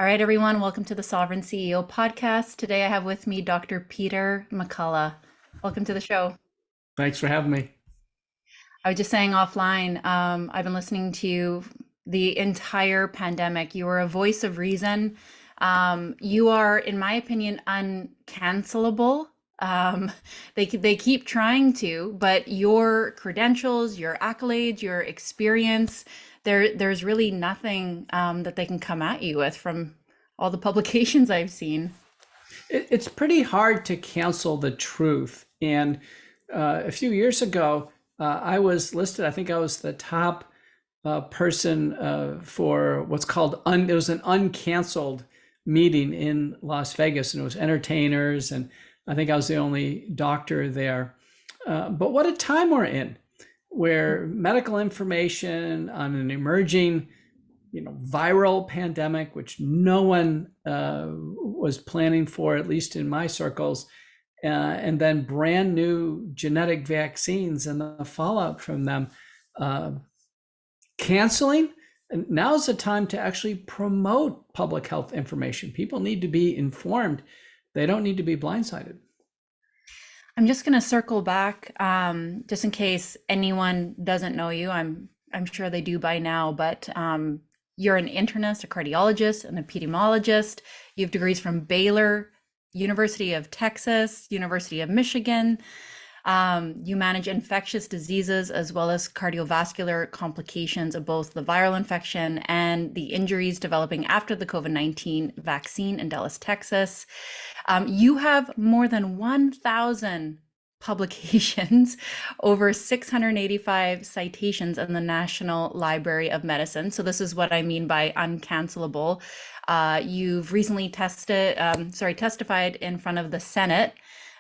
All right, everyone, welcome to the Sovereign CEO podcast. Today I have with me Dr. Peter McCullough. Welcome to the show. Thanks for having me. I was just saying offline, I've been listening to you the entire pandemic. You are a voice of reason. You are, in my opinion, uncancelable. They keep trying to, but your credentials, your accolades, your experience, there's really nothing that they can come at you with from all the publications I've seen. It's pretty hard to cancel the truth. And a few years ago, I was listed, I think I was the top person for what's called, it was an uncanceled meeting in Las Vegas, and it was entertainers. And I think I was the only doctor there. But what a time we're in, where medical information on an emerging viral pandemic, which no one was planning for, at least in my circles, and then brand new genetic vaccines and the fallout from them. Uh, Canceling, and now's the time to actually promote public health information. People need to be informed. They don't need to be blindsided. I'm just going to circle back, just in case anyone doesn't know you. I'm sure they do by now, but you're an internist, a cardiologist, an epidemiologist. You have degrees from Baylor, University of Texas, University of Michigan. You manage infectious diseases as well as cardiovascular complications of both the viral infection and the injuries developing after the COVID-19 vaccine in Dallas, Texas. You have more than 1,000 publications, over 685 citations in the National Library of Medicine. So this is what I mean by uncancelable. You've recently testified in front of the Senate.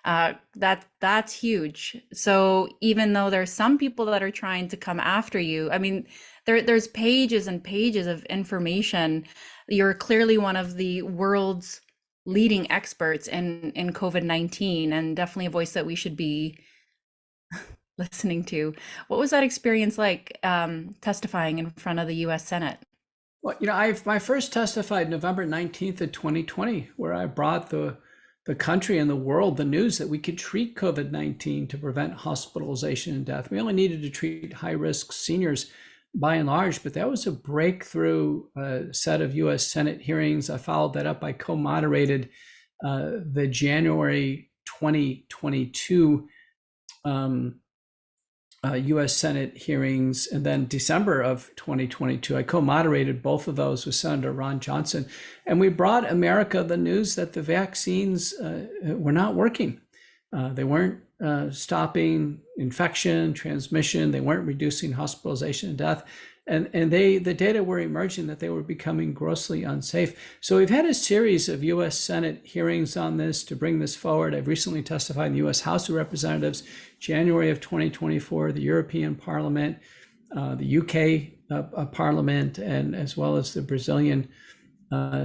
That's huge. So even though there's some people that are trying to come after you, I mean, there's pages and pages of information. You're clearly one of the world's leading experts in COVID-19, and definitely a voice that we should be listening to. What was that experience like, testifying in front of the U.S. Senate? Well, I first testified November 19th of 2020, where I brought the country and the world the news that we could treat COVID-19 to prevent hospitalization and death. We only needed to treat high-risk seniors by and large, but that was a breakthrough set of U.S. Senate hearings. I followed that up. I co-moderated the January 2022 U.S. Senate hearings, and then December of 2022, I co-moderated both of those with Senator Ron Johnson, and we brought America the news that the vaccines were not working. They weren't stopping infection, transmission. They weren't reducing hospitalization and death. And the data were emerging that they were becoming grossly unsafe. So we've had a series of U.S. Senate hearings on this to bring this forward. I've recently testified in the U.S. House of Representatives, January of 2024, the European Parliament, the UK Parliament, and as well as the Brazilian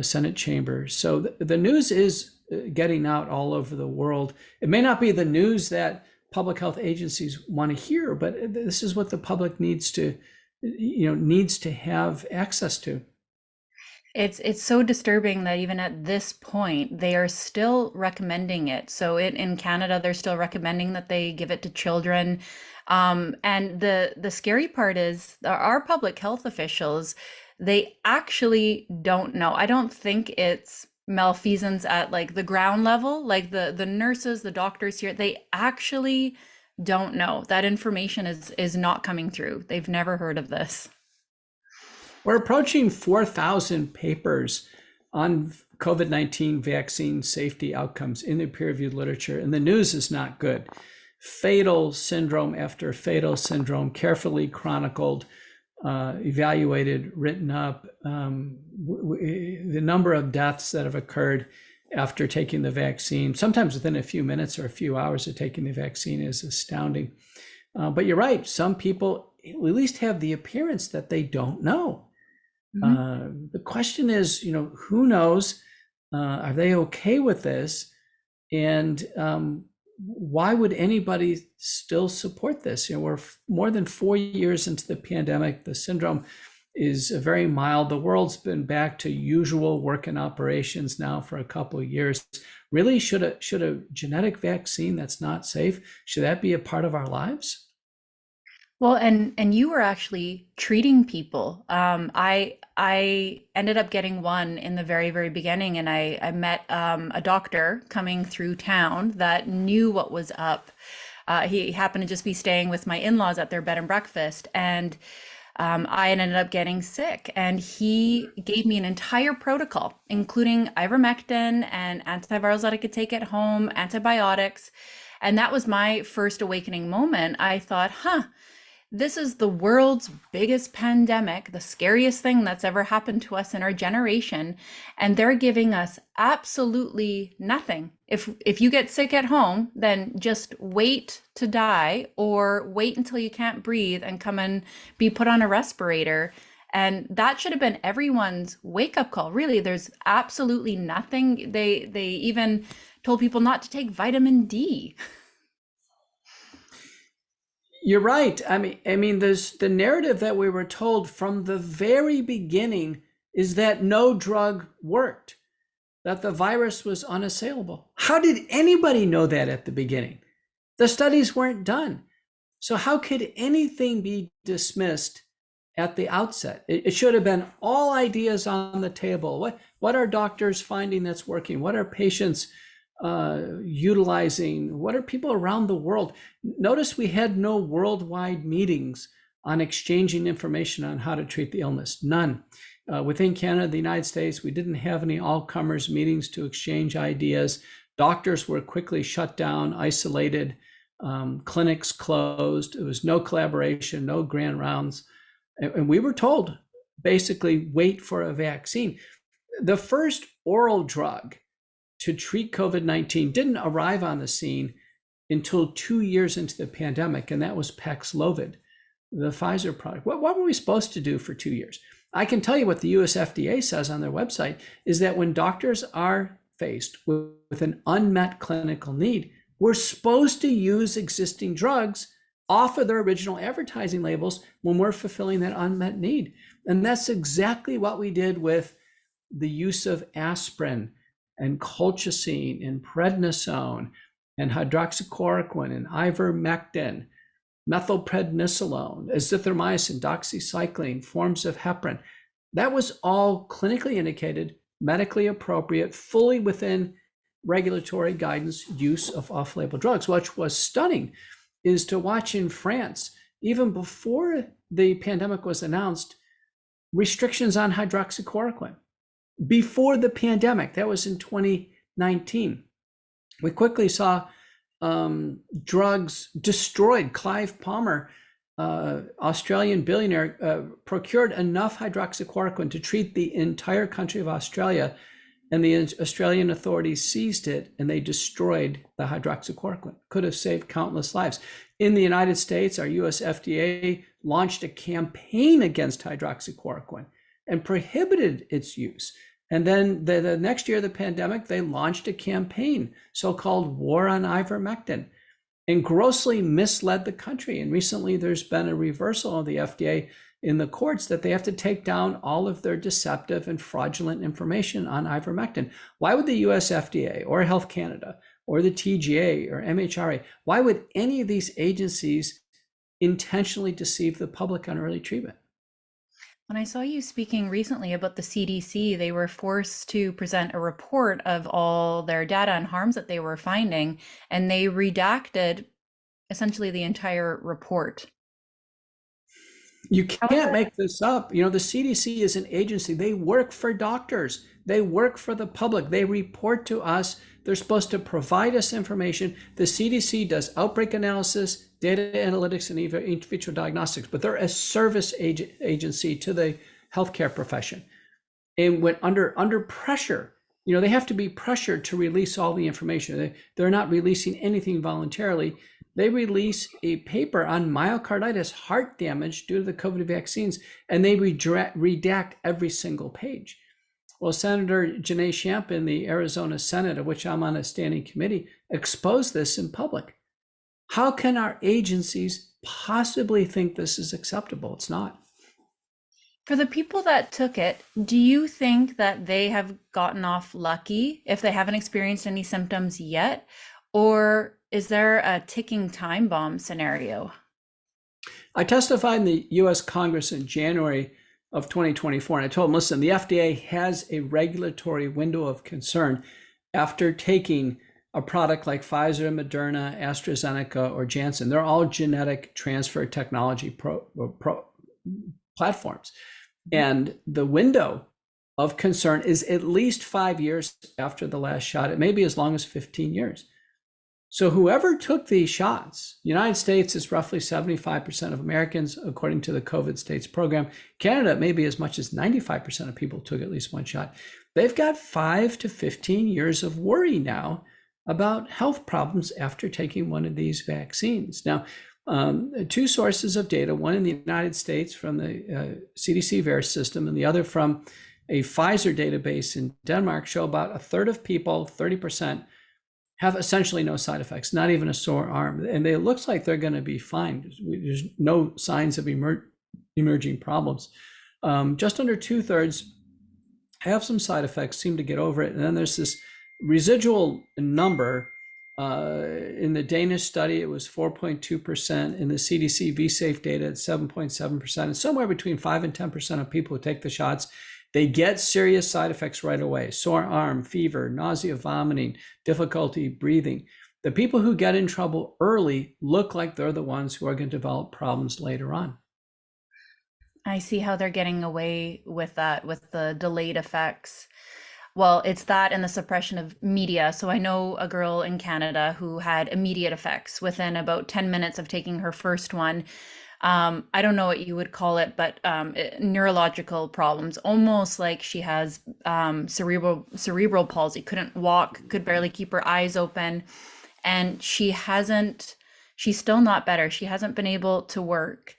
Senate chamber. So the news is getting out all over the world. It may not be the news that public health agencies want to hear, but this is what the public needs to have access to. It's so disturbing that even at this point, they are still recommending it. So in Canada, they're still recommending that they give it to children. And the scary part is our public health officials, they actually don't know. I don't think it's malfeasance at like the ground level, like the nurses, the doctors here, they actually don't know. That information is not coming through. They've never heard of this. We're approaching 4,000 papers on COVID-19 vaccine safety outcomes in the peer-reviewed literature, and the news is not good. Fatal syndrome after fatal syndrome, carefully chronicled, evaluated, written up. The number of deaths that have occurred after taking the vaccine, sometimes within a few minutes or a few hours of taking the vaccine, is astounding. But you're right, some people at least have the appearance that they don't know. The question is, who knows? Are they okay with this? And why would anybody still support this? We're more than 4 years into the pandemic. The syndrome is very mild. The world's been back to usual working operations now for a couple of years. Really, should a genetic vaccine that's not safe, should that be a part of our lives? Well, and you were actually treating people. I ended up getting one in the very beginning, and I met a doctor coming through town that knew what was up. He happened to just be staying with my in-laws at their bed and breakfast, and I ended up getting sick. And he gave me an entire protocol, including ivermectin and antivirals that I could take at home, antibiotics. And that was my first awakening moment. I thought, huh, this is the world's biggest pandemic, the scariest thing that's ever happened to us in our generation, and they're giving us absolutely nothing. If you get sick at home, then just wait to die or wait until you can't breathe and come and be put on a respirator. And that should have been everyone's wake-up call. Really, there's absolutely nothing. They even told people not to take vitamin D. You're right. I mean, there's the narrative that we were told from the very beginning is that no drug worked, that the virus was unassailable. How did anybody know that at the beginning? The studies weren't done. So how could anything be dismissed at the outset? It should have been all ideas on the table. What are doctors finding that's working? What are patients utilizing? What are people around the world? Notice we had no worldwide meetings on exchanging information on how to treat the illness. None. Within Canada, the United States, we didn't have any all-comers meetings to exchange ideas. Doctors were quickly shut down, isolated, clinics closed. There was no collaboration, no grand rounds. And we were told, basically, wait for a vaccine. The first oral drug to treat COVID-19 didn't arrive on the scene until 2 years into the pandemic, and that was Paxlovid, the Pfizer product. What were we supposed to do for 2 years? I can tell you what the US FDA says on their website is that when doctors are faced with an unmet clinical need, we're supposed to use existing drugs off of their original advertising labels when we're fulfilling that unmet need. And that's exactly what we did with the use of aspirin and colchicine and prednisone and hydroxychloroquine and ivermectin, methylprednisolone, azithromycin, doxycycline, forms of heparin. That was all clinically indicated, medically appropriate, fully within regulatory guidance use of off-label drugs. What was stunning is to watch in France, even before the pandemic was announced, restrictions on hydroxychloroquine. Before the pandemic, that was in 2019, we quickly saw drugs destroyed. Clive Palmer, Australian billionaire, procured enough hydroxychloroquine to treat the entire country of Australia, and the Australian authorities seized it and they destroyed the hydroxychloroquine. Could have saved countless lives. In the United States, our US FDA launched a campaign against hydroxychloroquine and prohibited its use. And then the next year of the pandemic, they launched a campaign, so-called War on Ivermectin, and grossly misled the country. And recently there's been a reversal of the FDA in the courts that they have to take down all of their deceptive and fraudulent information on ivermectin. Why would the US FDA or Health Canada or the TGA or MHRA, why would any of these agencies intentionally deceive the public on early treatment? When I saw you speaking recently about the CDC, they were forced to present a report of all their data and harms that they were finding, and they redacted essentially the entire report. You How was can't that? make this up. You know, the CDC is an agency. They work for doctors. They work for the public. They report to us. They're supposed to provide us information. The CDC does outbreak analysis, data analytics, and in vitro diagnostics, but they're a service agency to the healthcare profession. And when under pressure, you know, they have to be pressured to release all the information. They're not releasing anything voluntarily. They release a paper on myocarditis, heart damage due to the COVID vaccines, and they redact every single page. Well, Senator Janae Shamp in the Arizona Senate, of which I'm on a standing committee, exposed this in public. How can our agencies possibly think this is acceptable? It's not. For the people that took it, do you think that they have gotten off lucky if they haven't experienced any symptoms yet? Or is there a ticking time bomb scenario? I testified in the US Congress in January of 2024, and I told them, listen, the FDA has a regulatory window of concern after taking a product like Pfizer, Moderna, AstraZeneca, or Janssen. They're all genetic transfer technology platforms. And the window of concern is at least 5 years after the last shot. It may be as long as 15 years. So whoever took these shots, United States is roughly 75% of Americans, according to the COVID states program. Canada, maybe as much as 95% of people took at least one shot. They've got 5 to 15 years of worry now about health problems after taking one of these vaccines. Now, two sources of data, one in the United States from the CDC VAERS system and the other from a Pfizer database in Denmark, show about a third of people, 30%, have essentially no side effects, not even a sore arm. And it looks like they're going to be fine. There's no signs of emerging problems. Just under 2/3 have some side effects, seem to get over it. And then there's this residual number. In the Danish study, it was 4.2%. In the CDC VSafe data, it's 7.7%. And somewhere between 5 and 10% of people who take the shots, they get serious side effects right away: sore arm, fever, nausea, vomiting, difficulty breathing. The people who get in trouble early look like they're the ones who are going to develop problems later on. I see how they're getting away with that, with the delayed effects. Well, it's that and the suppression of media. So I know a girl in Canada who had immediate effects within about 10 minutes of taking her first one. I don't know what you would call it, but neurological problems, almost like she has cerebral palsy, couldn't walk, could barely keep her eyes open. And she's still not better. She hasn't been able to work.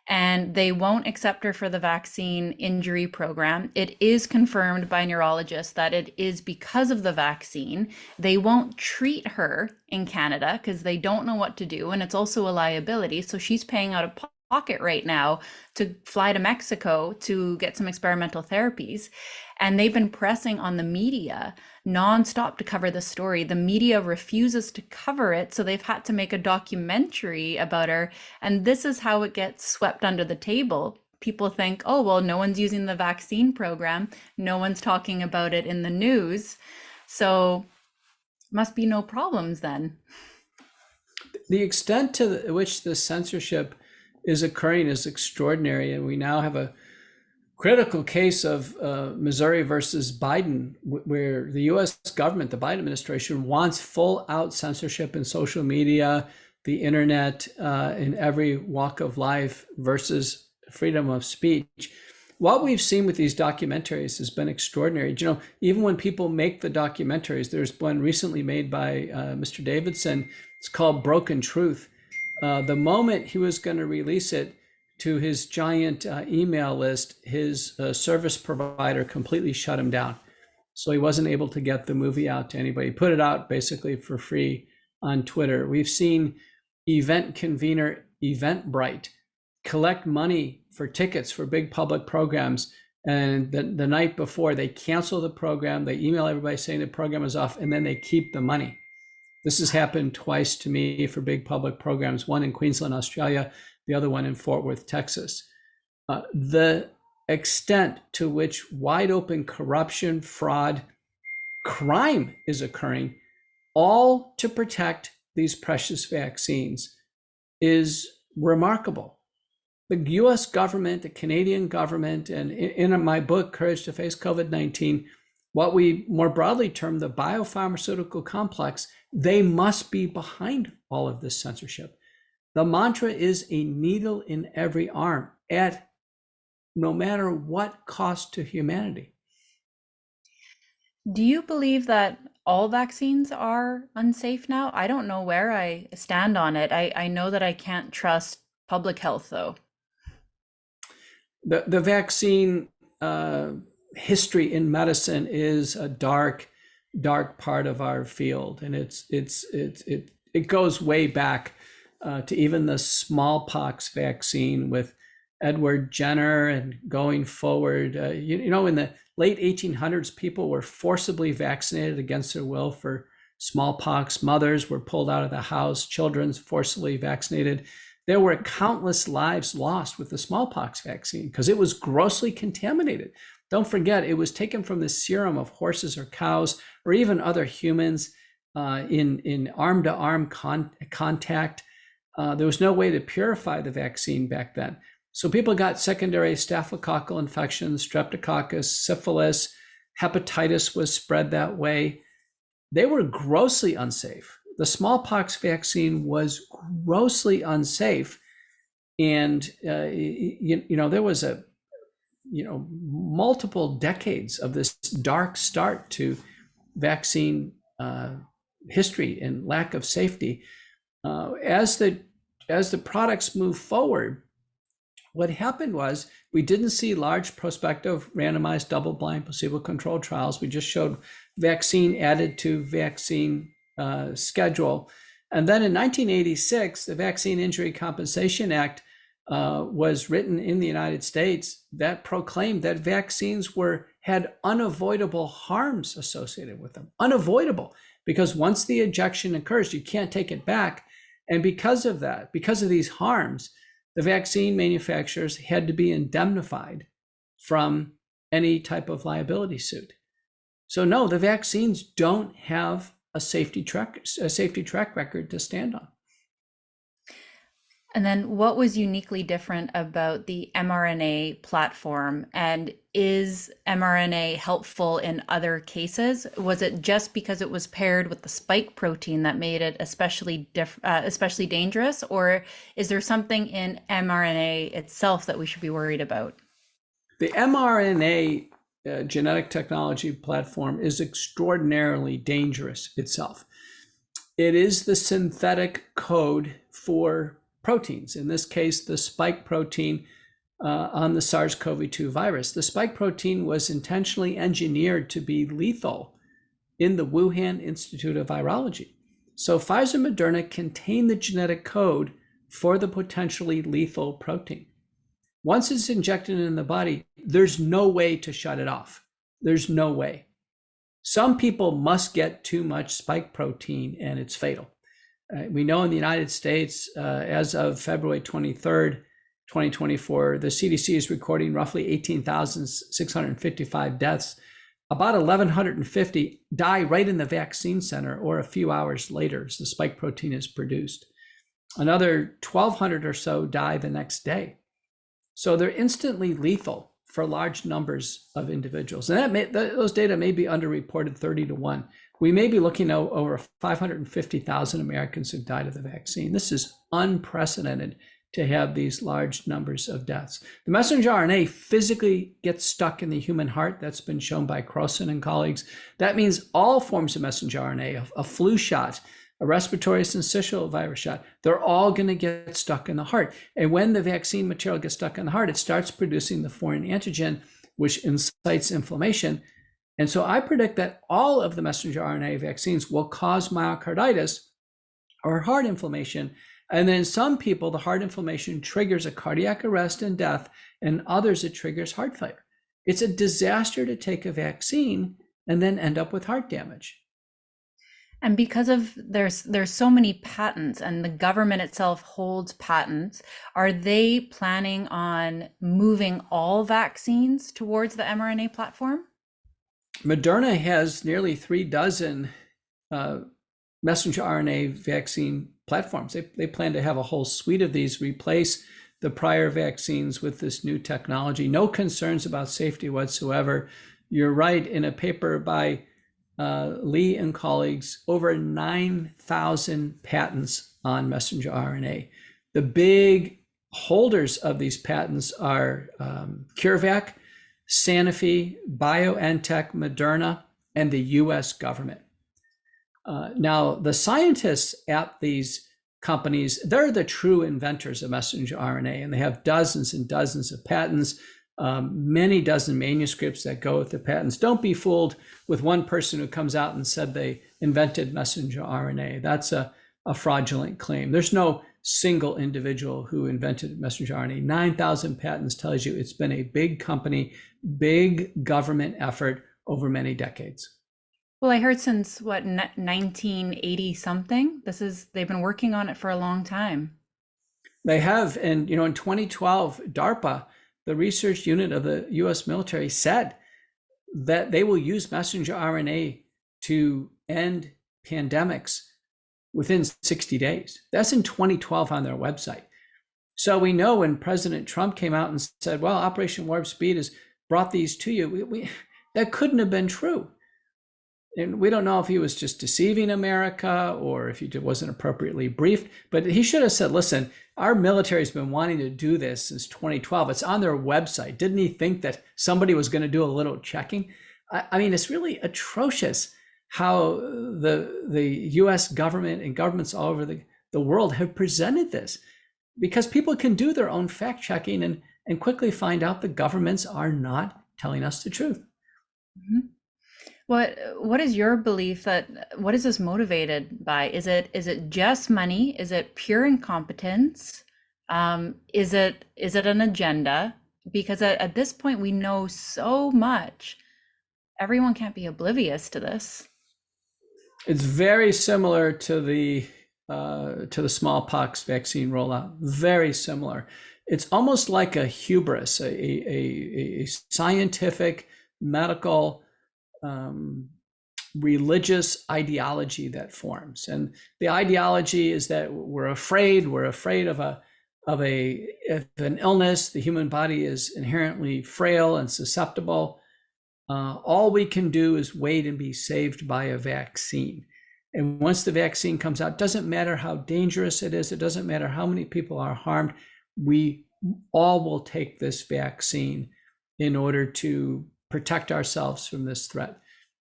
And they won't accept her for the vaccine injury program. It is confirmed by neurologists that it is because of the vaccine. They won't treat her in Canada because they don't know what to do. And it's also a liability. So she's paying out of pocket right now to fly to Mexico to get some experimental therapies. And they've been pressing on the media nonstop to cover the story. The media refuses to cover it, so they've had to make a documentary about her. And this is how it gets swept under the table. People think, oh, well, no one's using the vaccine program. No one's talking about it in the news. So must be no problems then. The extent to which the censorship is occurring is extraordinary. And we now have a critical case of Missouri versus Biden, where the US government, the Biden administration, wants full out censorship in social media, the internet, in every walk of life versus freedom of speech. What we've seen with these documentaries has been extraordinary. You know, even when people make the documentaries, there's one recently made by Mr. Davidson. It's called Broken Truth. The moment he was going to release it to his giant email list, his service provider completely shut him down. So he wasn't able to get the movie out to anybody. He put it out basically for free on Twitter. We've seen event convener Eventbrite collect money for tickets for big public programs. And the night before, they cancel the program. They email everybody saying the program is off, and then they keep the money. This has happened twice to me for big public programs, one in Queensland, Australia, the other one in Fort Worth, Texas. The extent to which wide open corruption, fraud, crime is occurring, all to protect these precious vaccines, is remarkable. The US government, the Canadian government, and in my book, Courage to Face COVID-19, what we more broadly term the biopharmaceutical complex, they must be behind all of this censorship. The mantra is a needle in every arm at no matter what cost to humanity. Do you believe that all vaccines are unsafe now? I don't know where I stand on it. I know that I can't trust public health, though. The vaccine history in medicine is a dark part of our field, and it goes way back to even the smallpox vaccine with Edward Jenner and going forward. In the late 1800s, people were forcibly vaccinated against their will for smallpox. Mothers were pulled out of the house, children forcibly vaccinated. There were countless lives lost with the smallpox vaccine because it was grossly contaminated. Don't forget, it was taken from the serum of horses or cows or even other humans in arm-to-arm contact. There was no way to purify the vaccine back then. So people got secondary staphylococcal infections, streptococcus, syphilis, hepatitis was spread that way. They were grossly unsafe. The smallpox vaccine was grossly unsafe. And, there was multiple decades of this dark start to vaccine history and lack of safety. As the products move forward, what happened was we didn't see large prospective randomized double-blind placebo-controlled trials. We just showed vaccine added to vaccine schedule. And then in 1986, the Vaccine Injury Compensation Act was written in the United States that proclaimed that vaccines had unavoidable harms associated with them. Unavoidable, because once the injection occurs, you can't take it back. And because of that, because of these harms, the vaccine manufacturers had to be indemnified from any type of liability suit. So no, the vaccines don't have a safety track record to stand on. And then what was uniquely different about the mRNA platform? And is mRNA helpful in other cases? Was it just because it was paired with the spike protein that made it especially dangerous? Or is there something in mRNA itself that we should be worried about? The mRNA genetic technology platform is extraordinarily dangerous itself. It is the synthetic code for proteins, in this case, the spike protein on the SARS-CoV-2 virus. The spike protein was intentionally engineered to be lethal in the Wuhan Institute of Virology. So Pfizer and Moderna contain the genetic code for the potentially lethal protein. Once it's injected in the body, there's no way to shut it off. There's no way. Some people must get too much spike protein and it's fatal. We know in the United States, as of February 23rd, 2024, the CDC is recording roughly 18,655 deaths. About 1,150 die right in the vaccine center or a few hours later as the spike protein is produced. Another 1,200 or so die the next day. So they're instantly lethal for large numbers of individuals. And those data may be underreported 30-1. We may be looking at over 550,000 Americans who've died of the vaccine. This is unprecedented to have these large numbers of deaths. The messenger RNA physically gets stuck in the human heart. That's been shown by Croson and colleagues. That means all forms of messenger RNA, a flu shot, a respiratory syncytial virus shot, they're all going to get stuck in the heart. And when the vaccine material gets stuck in the heart, it starts producing the foreign antigen, which incites inflammation. And so I predict that all of the messenger RNA vaccines will cause myocarditis or heart inflammation. And then some people, the heart inflammation triggers a cardiac arrest and death, and others it triggers heart failure. It's a disaster to take a vaccine and then end up with heart damage. And because of there's so many patents and the government itself holds patents, are they planning on moving all vaccines towards the mRNA platform? Moderna has nearly 36 messenger RNA vaccine platforms. They plan to have a whole suite of these, replace the prior vaccines with this new technology. No concerns about safety whatsoever. You're right, in a paper by Lee and colleagues, over 9,000 patents on messenger RNA. The big holders of these patents are CureVac, Sanofi, BioNTech, Moderna, and the US government. Now, the scientists at these companies, they're the true inventors of messenger RNA, and they have dozens and dozens of patents, many dozen manuscripts that go with the patents. Don't be fooled with one person who comes out and said they invented messenger RNA. That's a fraudulent claim. There's no single individual who invented messenger RNA. 9,000 patents tells you it's been a big company, big government effort over many decades. Well, I heard since what, 1980 something. They've been working on it for a long time. They have, and in 2012, DARPA, the research unit of the US military, said that they will use messenger RNA to end pandemics within 60 days. That's in 2012 on their website. So we know when President Trump came out and said, well, Operation Warp Speed has brought these to you, that couldn't have been true. And we don't know if he was just deceiving America or if he wasn't appropriately briefed, but he should have said, listen, our military's been wanting to do this since 2012. It's on their website. Didn't he think that somebody was going to do a little checking? I mean, it's really atrocious how the US government and governments all over the world have presented this, because people can do their own fact checking and quickly find out the governments are not telling us the truth. Mhm. What is your belief what is this motivated by? Is it just money? Is it pure incompetence? Is it an agenda? Because at this point we know so much. Everyone can't be oblivious to this. It's very similar to the smallpox vaccine rollout. Very similar. It's almost like a hubris, a scientific, medical, religious ideology that forms. And the ideology is that we're afraid of an illness. The human body is inherently frail and susceptible. All we can do is wait and be saved by a vaccine. And once the vaccine comes out, it doesn't matter how dangerous it is, it doesn't matter how many people are harmed, we all will take this vaccine in order to protect ourselves from this threat.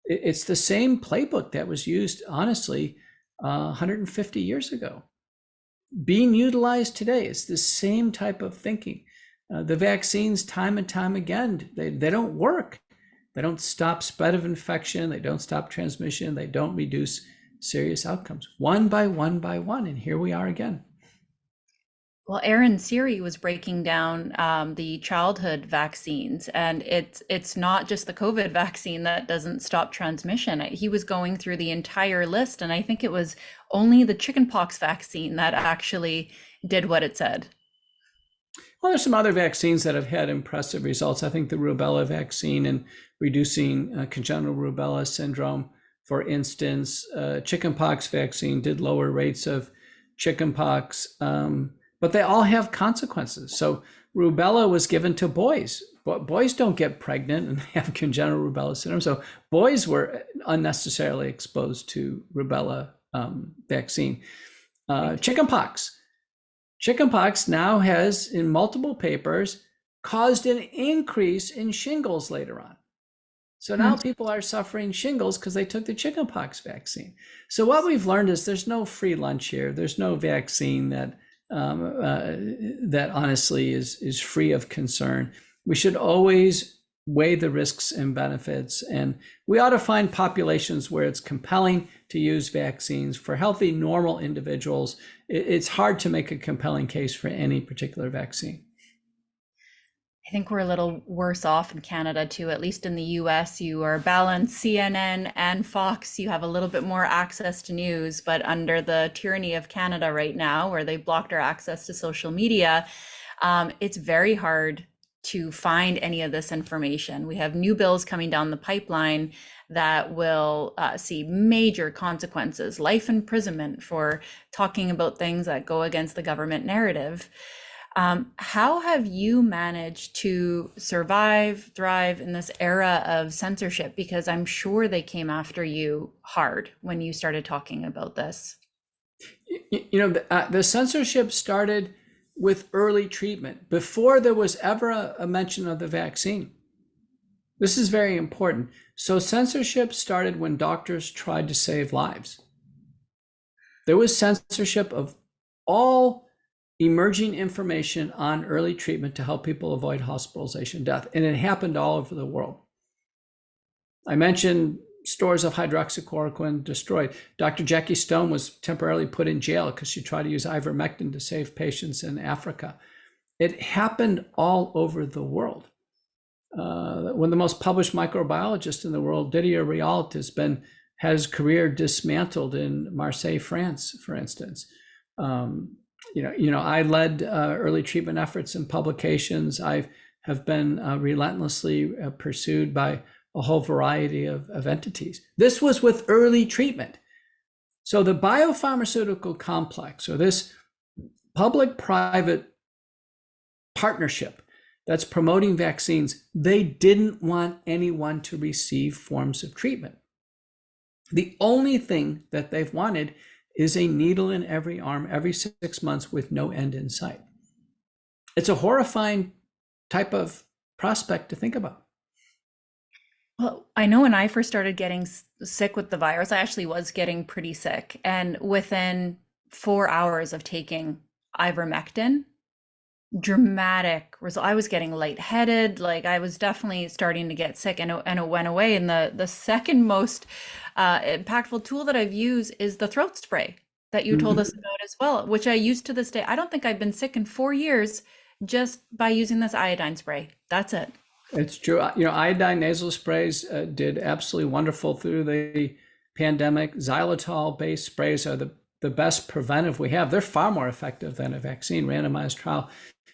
It's the same playbook that was used, honestly, 150 years ago, being utilized today. It's the same type of thinking. The vaccines, time and time again, they don't work. They don't stop spread of infection. They don't stop transmission. They don't reduce serious outcomes. One by one by one, and here we are again. Well, Aaron Siri was breaking down the childhood vaccines, and it's not just the COVID vaccine that doesn't stop transmission. He was going through the entire list, and I think it was only the chickenpox vaccine that actually did what it said. Well, there's some other vaccines that have had impressive results. I think the rubella vaccine and reducing congenital rubella syndrome, for instance, chickenpox vaccine did lower rates of chickenpox. But they all have consequences. So rubella was given to boys, but boys don't get pregnant and have congenital rubella syndrome. So boys were unnecessarily exposed to rubella vaccine. Chickenpox now has, in multiple papers, caused an increase in shingles later on. So now people are suffering shingles because they took the chickenpox vaccine. So what we've learned is there's no free lunch here. There's no vaccine that honestly is free of concern. We should always weigh the risks and benefits, and we ought to find populations where it's compelling to use vaccines. For healthy, normal individuals, it's hard to make a compelling case for any particular vaccine. I think we're a little worse off in Canada too. At least in the US, you are balanced. CNN and Fox, you have a little bit more access to news, but under the tyranny of Canada right now, where they blocked our access to social media, it's very hard to find any of this information. We have new bills coming down the pipeline that will see major consequences, life imprisonment for talking about things that go against the government narrative. How have you managed to survive, thrive in this era of censorship? Because I'm sure they came after you hard when you started talking about this. The censorship started with early treatment before there was ever a mention of the vaccine. This is very important. So censorship started when doctors tried to save lives. There was censorship of all emerging information on early treatment to help people avoid hospitalization, death, and it happened all over the world. I mentioned stores of hydroxychloroquine destroyed. Dr. Jackie Stone was temporarily put in jail because she tried to use ivermectin to save patients in Africa. It happened all over the world. One of the most published microbiologists in the world, Didier Riault, had his career dismantled in Marseille, France, for instance. I led early treatment efforts and publications. I have been relentlessly pursued by a whole variety of entities. This was with early treatment. So the biopharmaceutical complex, or this public-private partnership that's promoting vaccines, they didn't want anyone to receive forms of treatment. The only thing that they've wanted is a needle in every arm every 6 months with no end in sight. It's a horrifying type of prospect to think about. Well, I know when I first started getting sick with the virus, I actually was getting pretty sick. And within 4 hours of taking ivermectin, dramatic result. I was getting lightheaded. Like I was definitely starting to get sick, and it went away. And the second most impactful tool that I've used is the throat spray that you told us about as well, which I use to this day. I don't think I've been sick in 4 years just by using this iodine spray. That's it. It's true. Iodine nasal sprays did absolutely wonderful through the pandemic. Xylitol-based sprays are the best preventive we have. They're far more effective than a vaccine. Randomized trial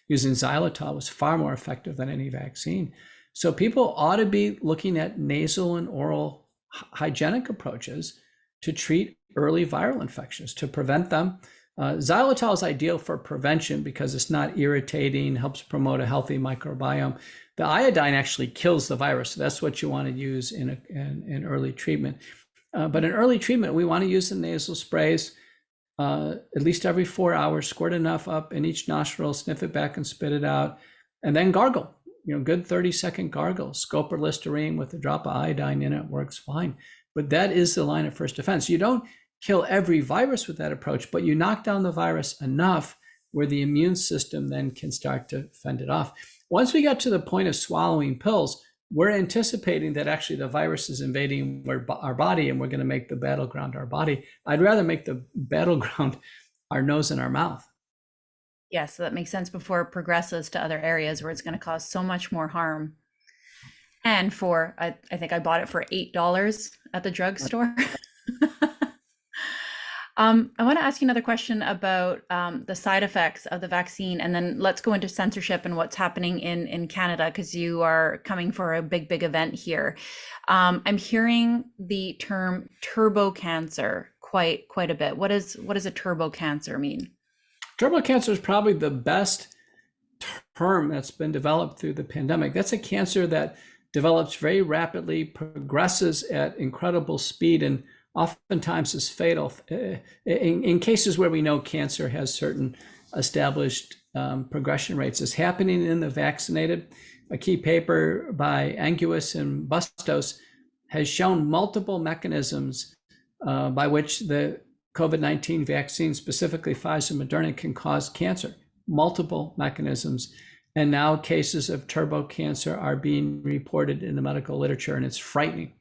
using xylitol was far more effective than any vaccine. So people ought to be looking at nasal and oral hygienic approaches to treat early viral infections, to prevent them. Xylitol is ideal for prevention because it's not irritating, helps promote a healthy microbiome. The iodine actually kills the virus, so that's what you want to use in early treatment. But in early treatment, we want to use the nasal sprays at least every 4 hours, squirt enough up in each nostril, sniff it back and spit it out, and then gargle. Good 30-second gargle. Scope or Listerine with a drop of iodine in it works fine. But that is the line of first defense. You don't kill every virus with that approach, but you knock down the virus enough where the immune system then can start to fend it off. Once we get to the point of swallowing pills, we're anticipating that actually the virus is invading our body and we're going to make the battleground our body. I'd rather make the battleground our nose and our mouth. Yeah, so that makes sense before it progresses to other areas where it's going to cause so much more harm. And I think I bought it for $8 at the drugstore. I want to ask you another question about the side effects of the vaccine, and then let's go into censorship and what's happening in Canada, because you are coming for a big event here. I'm hearing the term turbo cancer quite a bit. What does a turbo cancer mean? Turbo cancer is probably the best term that's been developed through the pandemic. That's a cancer that develops very rapidly, progresses at incredible speed, and oftentimes is fatal in cases where we know cancer has certain established progression rates. It's happening in the vaccinated. A key paper by Anguis and Bustos has shown multiple mechanisms by which the COVID-19 vaccine, specifically Pfizer and Moderna, can cause cancer. Multiple mechanisms. And now cases of turbo cancer are being reported in the medical literature, and it's frightening.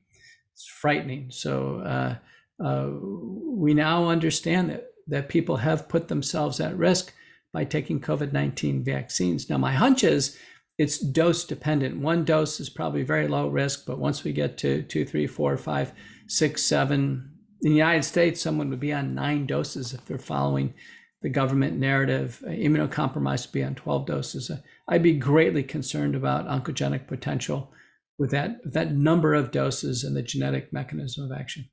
It's frightening. So we now understand that people have put themselves at risk by taking COVID-19 vaccines. Now, my hunch is it's dose dependent. One dose is probably very low risk, but once we get to 2, 3, 4, 5, 6, 7, in the United States, someone would be on 9 doses if they're following the government narrative. Immunocompromised would be on 12 doses. I'd be greatly concerned about oncogenic potential with that number of doses and the genetic mechanism of action.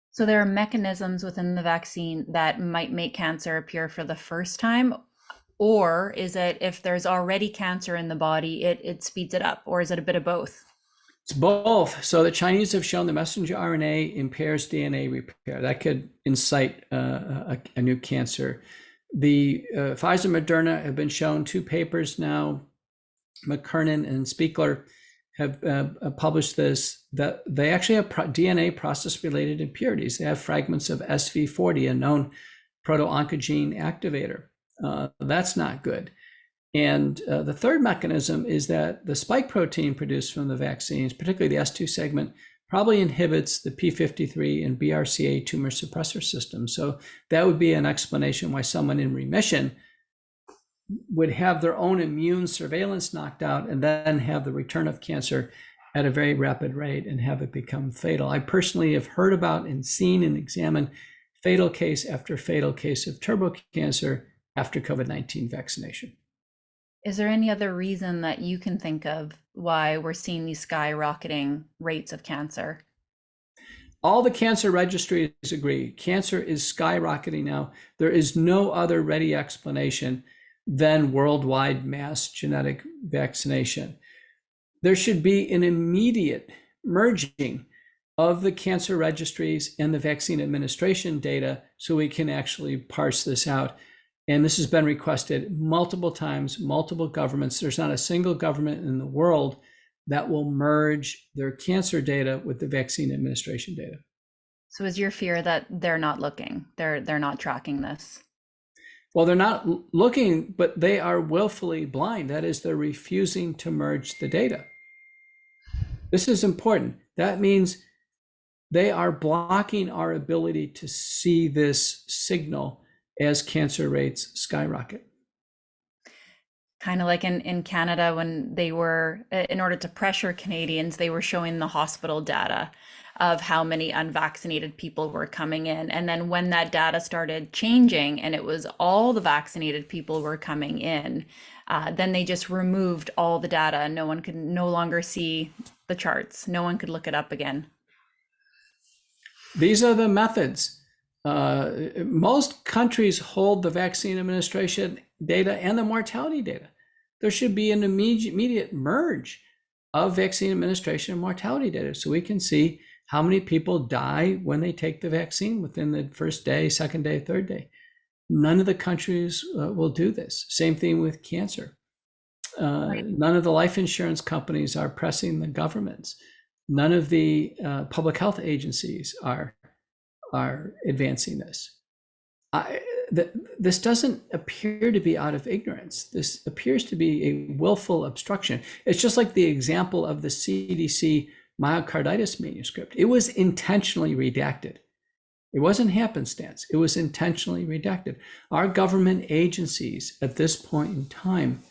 So there are mechanisms within the vaccine that might make cancer appear for the first time, or is it if there's already cancer in the body, it speeds it up, or is it a bit of both? It's both. So the Chinese have shown the messenger RNA impairs DNA repair. That could incite a new cancer. The Pfizer Moderna have been shown 2 papers now, McKernan and Spiegler, have published this, that they actually have DNA process-related impurities. They have fragments of SV40, a known proto-oncogene activator. That's not good. And the third mechanism is that the spike protein produced from the vaccines, particularly the S2 segment, probably inhibits the P53 and BRCA tumor suppressor system. So that would be an explanation why someone in remission would have their own immune surveillance knocked out and then have the return of cancer at a very rapid rate and have it become fatal. I personally have heard about and seen and examined fatal case after fatal case of turbo cancer after COVID-19 vaccination. Is there any other reason that you can think of why we're seeing these skyrocketing rates of cancer? All the cancer registries agree. Cancer is skyrocketing now. There is no other ready explanation than worldwide mass genetic vaccination. There should be an immediate merging of the cancer registries and the vaccine administration data so we can actually parse this out. And this has been requested multiple times, multiple governments. There's not a single government in the world that will merge their cancer data with the vaccine administration data. So is your fear that they're not looking, they're not tracking this? Well, they're not looking, but they are willfully blind. That is, they're refusing to merge the data. This is important. That means they are blocking our ability to see this signal as cancer rates skyrocket. Kind of like in Canada when they were, in order to pressure Canadians, they were showing the hospital data of how many unvaccinated people were coming in. And then when that data started changing and it was all the vaccinated people were coming in, then they just removed all the data and no one could no longer see the charts. No one could look it up again. These are the methods. Most countries hold the vaccine administration data and the mortality data. There should be an immediate merge of vaccine administration and mortality data so we can see how many people die when they take the vaccine within the first day, second day, third day. None of the countries will do this. Same thing with cancer. Right. None of the life insurance companies are pressing the governments. None of the public health agencies are advancing this. This doesn't appear to be out of ignorance. This appears to be a willful obstruction. It's just like the example of the CDC myocarditis manuscript. It was intentionally redacted. It wasn't happenstance. It was intentionally redacted. Our government agencies at this point in time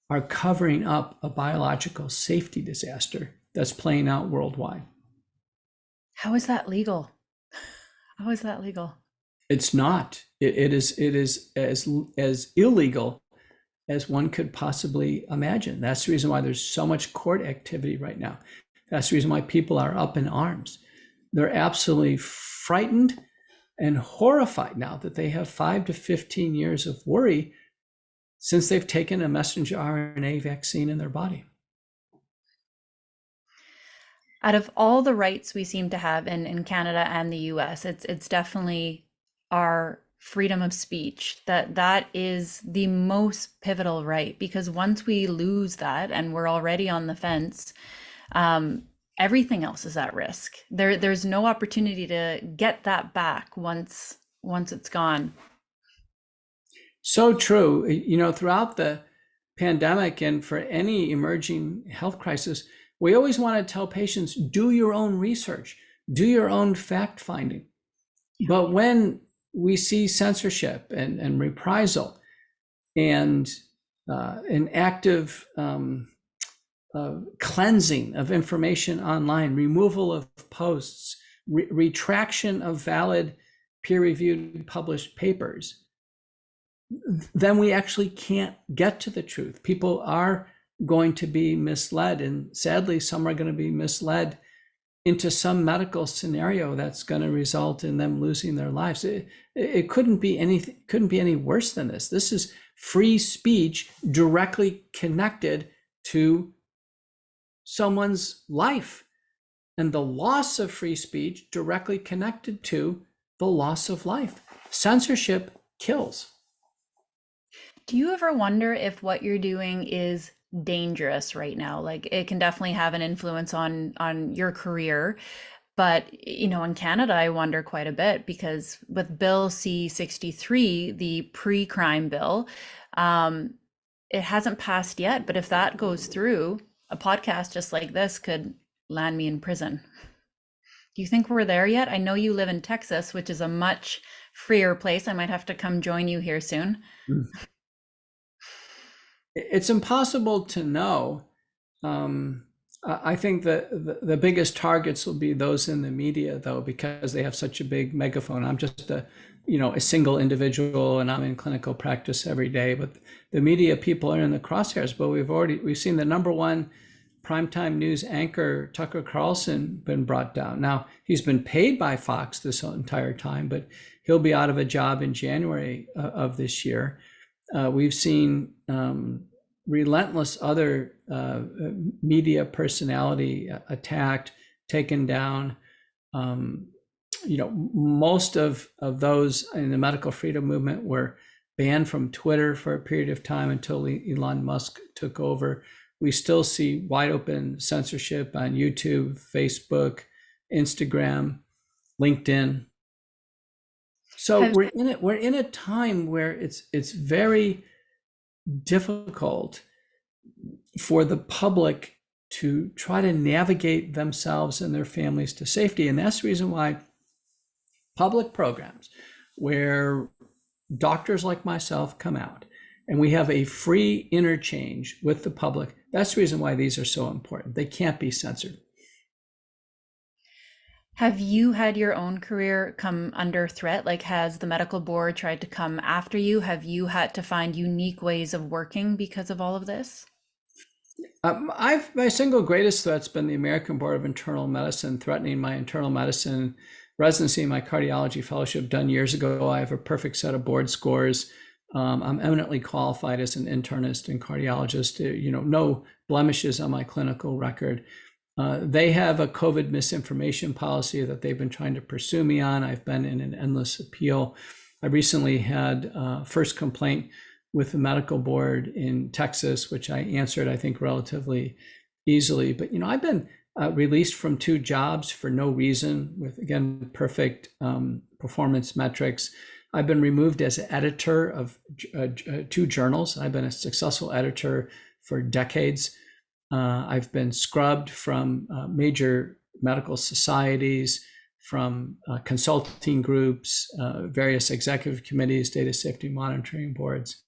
are covering up a biological safety disaster that's playing out worldwide. How is that legal? How is that legal? It's not. It is as illegal as one could possibly imagine. That's the reason why there's so much court activity right now. That's the reason why people are up in arms. They're absolutely frightened and horrified now that they have 5 to 15 years of worry since they've taken a messenger RNA vaccine in their body. Out of all the rights we seem to have in Canada and the US, it's definitely our freedom of speech that is the most pivotal right, because once we lose that and we're already on the fence, everything else is at risk. There's no opportunity to get that back once it's gone. So true. You know, throughout the pandemic and for any emerging health crisis, we always want to tell patients, do your own research, do your own fact finding. But when we see censorship and reprisal and an active cleansing of information online, removal of posts, retraction of valid peer-reviewed published papers, then we actually can't get to the truth. People are going to be misled, and sadly, some are going to be misled into some medical scenario that's going to result in them losing their lives. It couldn't be any worse than this. This is free speech directly connected to someone's life, and the loss of free speech directly connected to the loss of life. Censorship kills. Do you ever wonder if what you're doing is dangerous right now? Like, it can definitely have an influence on your career, but in Canada, I wonder quite a bit because with Bill C-63, the pre-crime bill, it hasn't passed yet. But if that goes through, a podcast just like this could land me in prison. Do you think we're there yet? I know you live in Texas, which is a much freer place. I might have to come join you here soon. It's impossible to know. I think that the biggest targets will be those in the media, though, because they have such a big megaphone. I'm just a single individual, and I'm in clinical practice every day. But the media people are in the crosshairs. But we've seen the number one primetime news anchor, Tucker Carlson, been brought down. Now, he's been paid by Fox this entire time, but he'll be out of a job in January of this year. We've seen relentless other media personality attacked, taken down. Most of those in the medical freedom movement were banned from Twitter for a period of time until Elon Musk took over. We still see wide open censorship on YouTube, Facebook, Instagram, LinkedIn. So we're in a time where it's very difficult for the public to try to navigate themselves and their families to safety. And that's the reason why public programs where doctors like myself come out and we have a free interchange with the public, that's the reason why these are so important. They can't be censored. Have you had your own career come under threat? Like, has the medical board tried to come after you? Have you had to find unique ways of working because of all of this? My single greatest threat's been the American Board of Internal Medicine threatening my internal medicine residency, my cardiology fellowship done years ago. I have a perfect set of board scores. I'm eminently qualified as an internist and cardiologist. No blemishes on my clinical record. They have a COVID misinformation policy that they've been trying to pursue me on. I've been in an endless appeal. I recently had first complaint with the medical board in Texas, which I answered, I think, relatively easily. But, I've been released from 2 jobs for no reason with, again, perfect performance metrics. I've been removed as editor of 2 journals. I've been a successful editor for decades. I've been scrubbed from major medical societies, from consulting groups, various executive committees, data safety monitoring boards.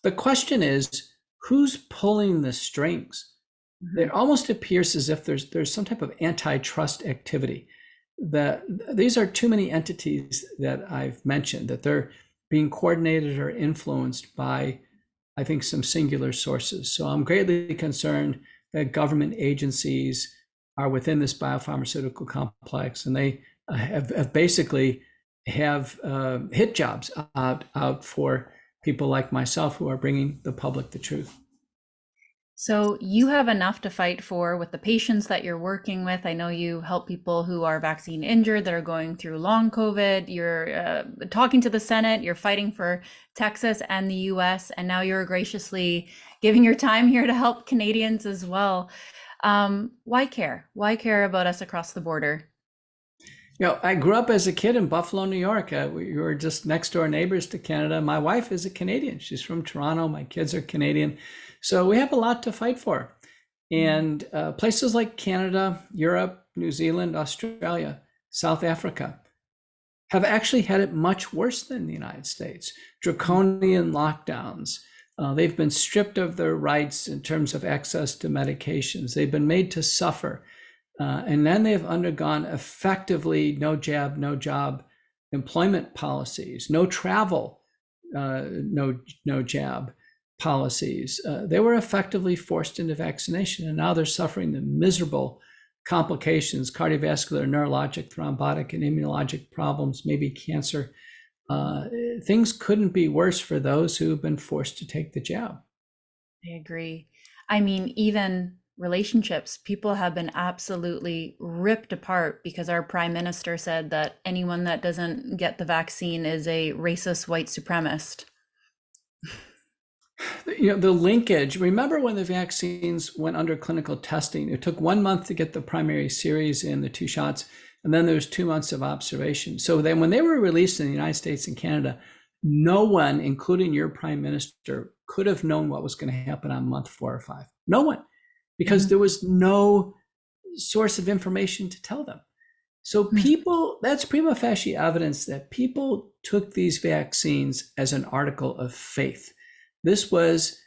The question is, who's pulling the strings? It almost appears as if there's some type of antitrust activity. That these are too many entities that I've mentioned, that they're being coordinated or influenced by, I think, some singular sources. So I'm greatly concerned that government agencies are within this biopharmaceutical complex, and they have basically have hit jobs out for people like myself who are bringing the public the truth. So you have enough to fight for with the patients that you're working with. I know you help people who are vaccine injured that are going through long COVID. You're talking to the Senate, you're fighting for Texas and the US, and now you're graciously giving your time here to help Canadians as well. Why care? Why care about us across the border? I grew up as a kid in Buffalo, New York. We were just next door neighbors to Canada. My wife is a Canadian. She's from Toronto. My kids are Canadian. So we have a lot to fight for. And places like Canada, Europe, New Zealand, Australia, South Africa have actually had it much worse than the United States. Draconian lockdowns. They've been stripped of their rights in terms of access to medications. They've been made to suffer. And then they've undergone effectively no jab, no job employment policies, no travel, no jab policies. They were effectively forced into vaccination, and now they're suffering the miserable complications, cardiovascular, neurologic, thrombotic, and immunologic problems, maybe cancer. Things couldn't be worse for those who've been forced to take the jab. I agree. I mean, even relationships, people have been absolutely ripped apart because our prime minister said that anyone that doesn't get the vaccine is a racist white supremacist. The linkage, remember when the vaccines went under clinical testing, it took 1 month to get the primary series in, the 2 shots, and then there was 2 months of observation. So then when they were released in the United States and Canada, no one, including your prime minister, could have known what was going to happen on month 4 or 5. No one, because there was no source of information to tell them. So Hmm. people, that's prima facie evidence that people took these vaccines as an article of faith. This was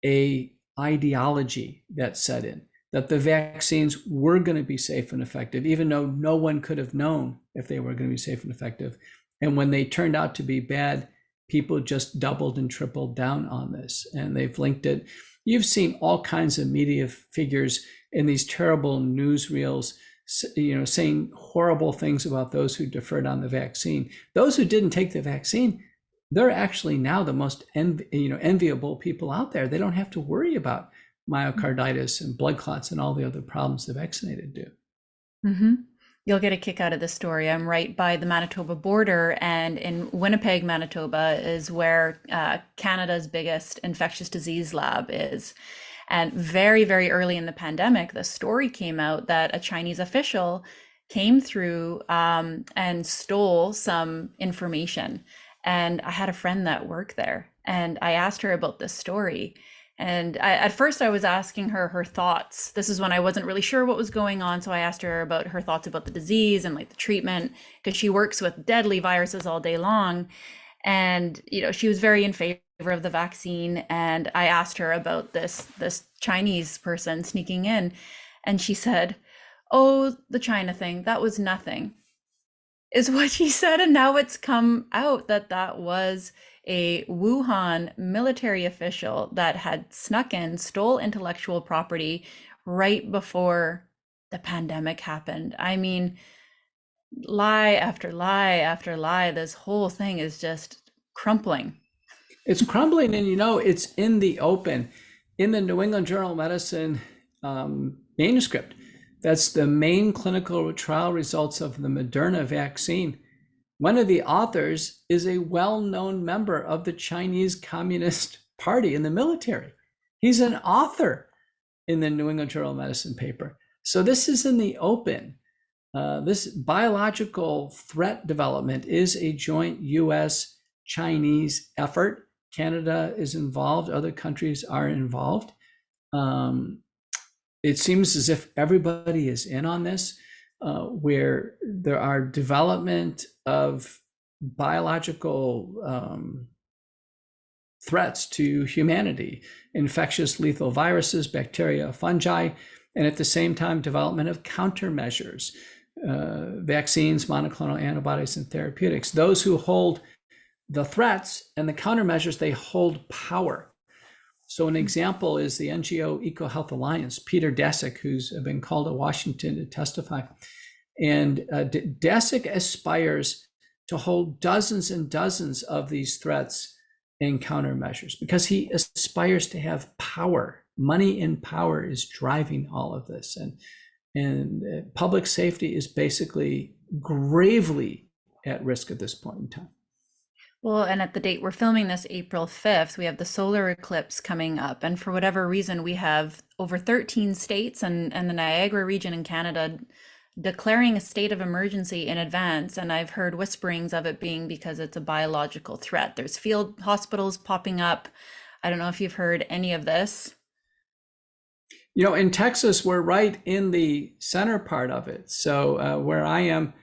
a ideology that set in, that the vaccines were going to be safe and effective, even though no one could have known if they were going to be safe and effective. And when they turned out to be bad, people just doubled and tripled down on this, and they've linked it. You've seen all kinds of media figures in these terrible newsreels, saying horrible things about those who deferred on the vaccine. Those who didn't take the vaccine, they're actually now the most enviable people out there. They don't have to worry about myocarditis and blood clots and all the other problems the vaccinated do. Hmm. You'll get a kick out of this story. I'm right by the Manitoba border, and in Winnipeg, Manitoba, is where Canada's biggest infectious disease lab is. And very, very early in the pandemic, the story came out that a Chinese official came through and stole some information. And I had a friend that worked there, and I asked her about this story. And at first, I was asking her her thoughts. This is when I wasn't really sure what was going on. So I asked her about her thoughts about the disease and like the treatment, because she works with deadly viruses all day long. And, she was very in favor of the vaccine. And I asked her about this Chinese person sneaking in. And she said, "Oh, the China thing, that was nothing," is what she said. And now it's come out that that was a Wuhan military official that had snuck in, stole intellectual property right before the pandemic happened. I mean, lie after lie after lie. This whole thing is just crumpling. It's crumbling, and it's in the open. In the New England Journal of Medicine manuscript, that's the main clinical trial results of the Moderna vaccine. One of the authors is a well-known member of the Chinese Communist Party in the military. He's an author in the New England Journal of Medicine paper. So this is in the open. This biological threat development is a joint US-Chinese effort. Canada is involved. Other countries are involved. It seems as if everybody is in on this, where there are development of biological threats to humanity, infectious lethal viruses, bacteria, fungi, and at the same time, development of countermeasures, vaccines, monoclonal antibodies, and therapeutics. Those who hold the threats and the countermeasures, they hold power. So an example is the NGO EcoHealth Alliance, Peter Daszak, who's been called to Washington to testify. And Daszak aspires to hold dozens and dozens of these threats and countermeasures because he aspires to have power. Money and power is driving all of this. And public safety is basically gravely at risk at this point in time. Well, and at the date we're filming this, April 5th, we have the solar eclipse coming up. And for whatever reason, we have over 13 states and the Niagara region in Canada declaring a state of emergency in advance. And I've heard whisperings of it being because it's a biological threat. There's field hospitals popping up. I don't know if you've heard any of this. In Texas, we're right in the center part of it. So where I am,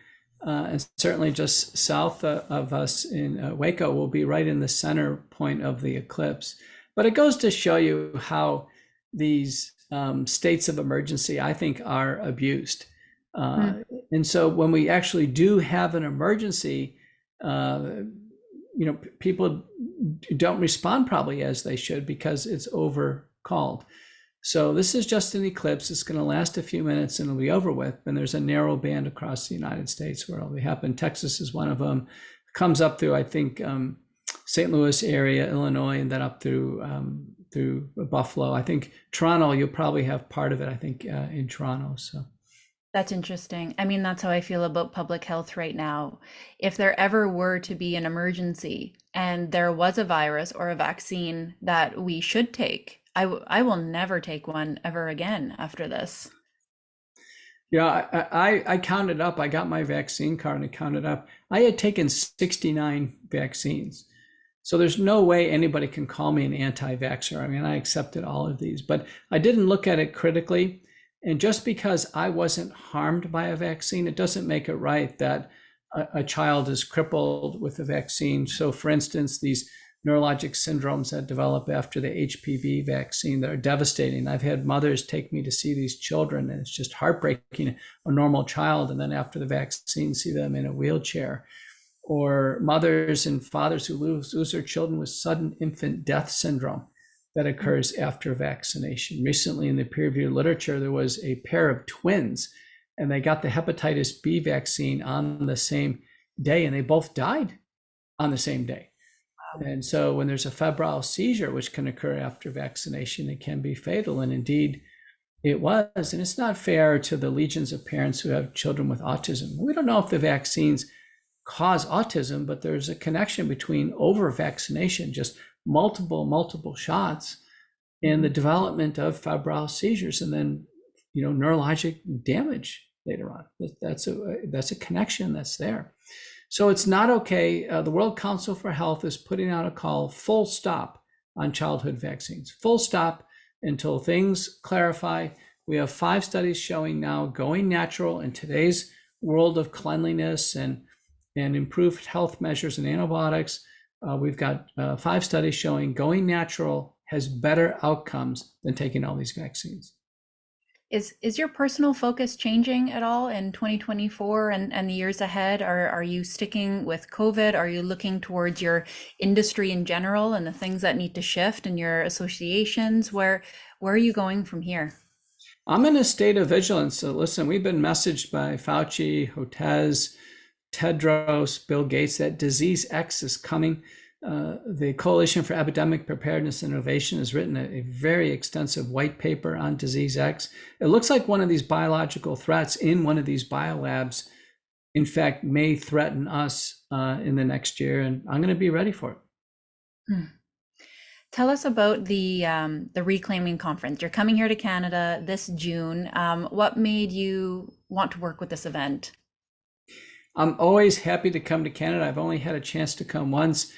and certainly just south of us in Waco, will be right in the center point of the eclipse. But it goes to show you how these states of emergency, I think, are abused. And so when we actually do have an emergency, people don't respond probably as they should because it's overcalled. So this is just an eclipse. It's going to last a few minutes and it'll be over with. And there's a narrow band across the United States where it'll happen. Texas is one of them. It comes up through, I think, St. Louis area, Illinois, and then up through Buffalo. I think Toronto, you'll probably have part of it, I think, in Toronto. So That's interesting. I mean, that's how I feel about public health right now. If there ever were to be an emergency and there was a virus or a vaccine that we should take, I will never take one ever again after this. yeah, I counted up. I got my vaccine card and I counted up. I had taken 69 vaccines. So there's no way anybody can call me an anti-vaxxer. I mean, I accepted all of these, but I didn't look at it critically. And just because I wasn't harmed by a vaccine, it doesn't make it right that a child is crippled with a vaccine. So, for instance, these neurologic syndromes that develop after the HPV vaccine that are devastating. I've had mothers take me to see these children, and it's just heartbreaking. A normal child, and then after the vaccine, see them in a wheelchair. Or mothers and fathers who lose their children with sudden infant death syndrome that occurs after vaccination. Recently, in the peer-reviewed literature, there was a pair of twins, and they got the hepatitis B vaccine on the same day, and they both died on the same day. And so when there's a febrile seizure, which can occur after vaccination, it can be fatal. And indeed, it was. And it's not fair to the legions of parents who have children with autism. We don't know if the vaccines cause autism, but there's a connection between over-vaccination, just multiple shots, and the development of febrile seizures, and then neurologic damage later on. That's a connection that's there. So it's not okay. The World Council for Health is putting out a call, full stop on childhood vaccines, full stop until things clarify. We have 5 studies showing now going natural in today's world of cleanliness and improved health measures and antibiotics. We've got 5 studies showing going natural has better outcomes than taking all these vaccines. Is your personal focus changing at all in 2024 and the years ahead? Are you sticking with COVID? Are you looking towards your industry in general and the things that need to shift in your associations? Where are you going from here? I'm in a state of vigilance. So listen, we've been messaged by Fauci, Hotez, Tedros, Bill Gates that disease X is coming. The Coalition for Epidemic Preparedness and Innovation has written a very extensive white paper on disease X. It looks like one of these biological threats in one of these biolabs, in fact, may threaten us in the next year, and I'm going to be ready for it. Tell us about the Reclaiming Conference. You're coming here to Canada this June. What made you want to work with this event? I'm always happy to come to Canada. I've only had a chance to come once.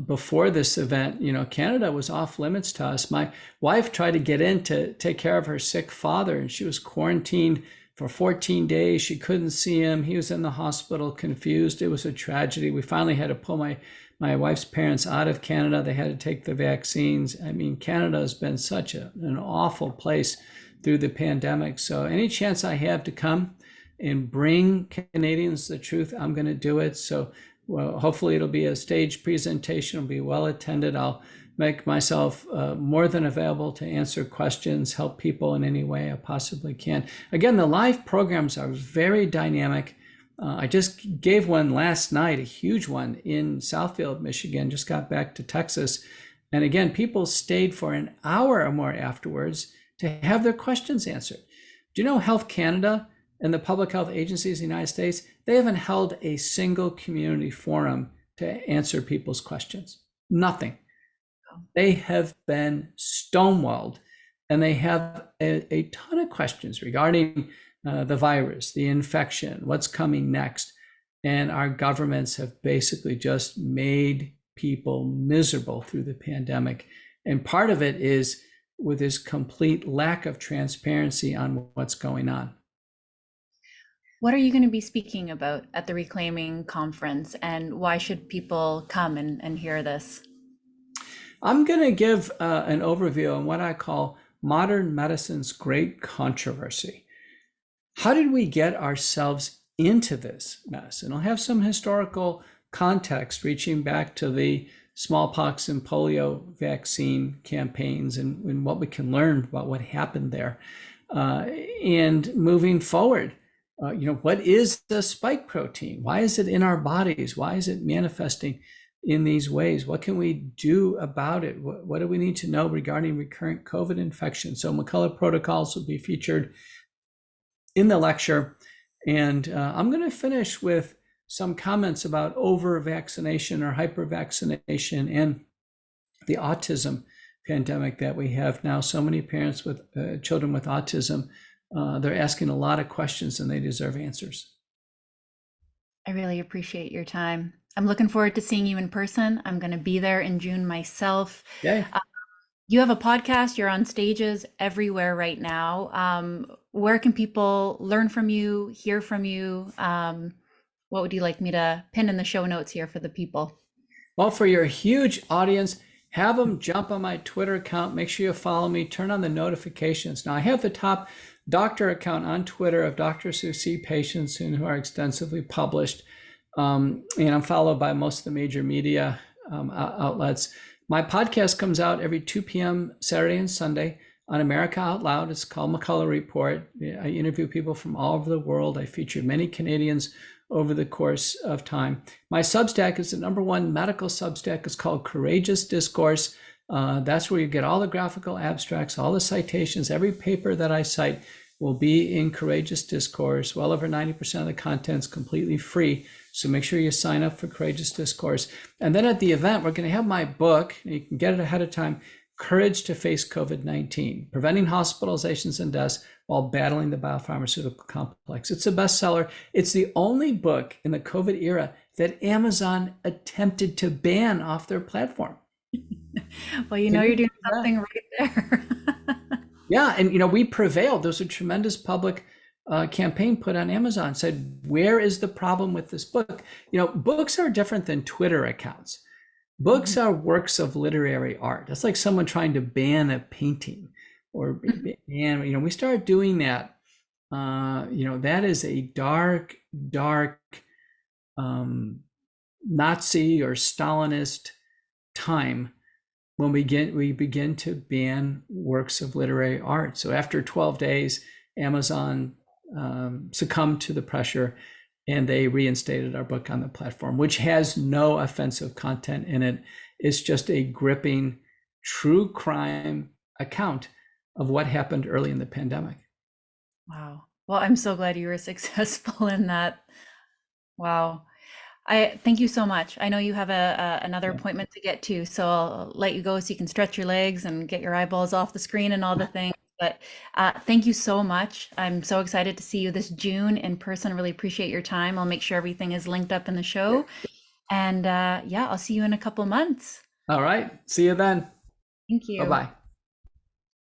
Before this event, Canada was off limits to us. My wife tried to get in to take care of her sick father, and she was quarantined for 14 days. She couldn't see him. He was in the hospital, confused. It was a tragedy. We finally had to pull my wife's parents out of Canada. They had to take the vaccines. I mean, Canada has been such an awful place through the pandemic. So any chance I have to come and bring Canadians the truth, I'm going to do it. So hopefully it'll be a staged presentation. It'll be well attended. I'll make myself more than available to answer questions, help people in any way I possibly can. Again, the live programs are very dynamic. I just gave one last night, a huge one in Southfield, Michigan, just got back to Texas. And again, people stayed for an hour or more afterwards to have their questions answered. Do you know Health Canada and the public health agencies in the United States, they haven't held a single community forum to answer people's questions. Nothing. They have been stonewalled, and they have a ton of questions regarding the virus, the infection, what's coming next. And our governments have basically just made people miserable through the pandemic. And part of it is with this complete lack of transparency on what's going on. What are you going to be speaking about at the Reclaiming Conference, and why should people come and hear this? I'm going to give an overview on what I call modern medicine's great controversy. How did we get ourselves into this mess? And I'll have some historical context reaching back to the smallpox and polio vaccine campaigns and what we can learn about what happened there. And moving forward, what is the spike protein? Why is it in our bodies? Why is it manifesting in these ways? What can we do about it? What do we need to know regarding recurrent COVID infection? So McCullough protocols will be featured in the lecture. And I'm going to finish with some comments about over-vaccination or hyper-vaccination and the autism pandemic that we have now. So many parents with children with autism, they're asking a lot of questions and they deserve answers. I really appreciate your time. I'm looking forward to seeing you in person. I'm going to be there in June myself. Yeah. You have a podcast, you're on stages everywhere right now. Where can people learn from you, hear from you? What would you like me to pin in the show notes here for the people? Well, for your huge audience, have them jump on my Twitter account. Make sure you follow me. Turn on the notifications. Now, I have the top doctor account on Twitter of doctors who see patients and who are extensively published. And I'm followed by most of the major media outlets. My podcast comes out every 2 p.m. Saturday and Sunday on America Out Loud. It's called McCullough Report. I interview people from all over the world. I feature many Canadians over the course of time. My Substack is the #1 medical Substack. It's called Courageous Discourse. That's where you get all the graphical abstracts, all the citations. Every paper that I cite will be in Courageous Discourse. Well over 90% of the content's completely free. So make sure you sign up for Courageous Discourse. And then at the event, we're going to have my book. You can get it ahead of time. Courage to Face COVID-19, Preventing Hospitalizations and Deaths While Battling the Biopharmaceutical Complex. It's a bestseller. It's the only book in the COVID era that Amazon attempted to ban off their platform. Well, you're doing something right there. Yeah, and we prevailed. There was a tremendous public campaign put on Amazon. Said, where is the problem with this book? Books are different than Twitter accounts. Books are works of literary art. That's like someone trying to ban a painting, or ban. We started doing that. That is a dark, dark Nazi or Stalinist time when we begin to ban works of literary art. So after 12 days, Amazon succumbed to the pressure, and they reinstated our book on the platform, which has no offensive content in it. It's just a gripping, true crime account of what happened early in the pandemic. Wow. Well, I'm so glad you were successful in that. Wow. I thank you so much. I know you have another appointment to get to, so I'll let you go so you can stretch your legs and get your eyeballs off the screen and all the things. But thank you so much. I'm so excited to see you this June in person. Really appreciate your time. I'll make sure everything is linked up in the show. And yeah, I'll see you in a couple months. All right. See you then. Thank you. Bye-bye.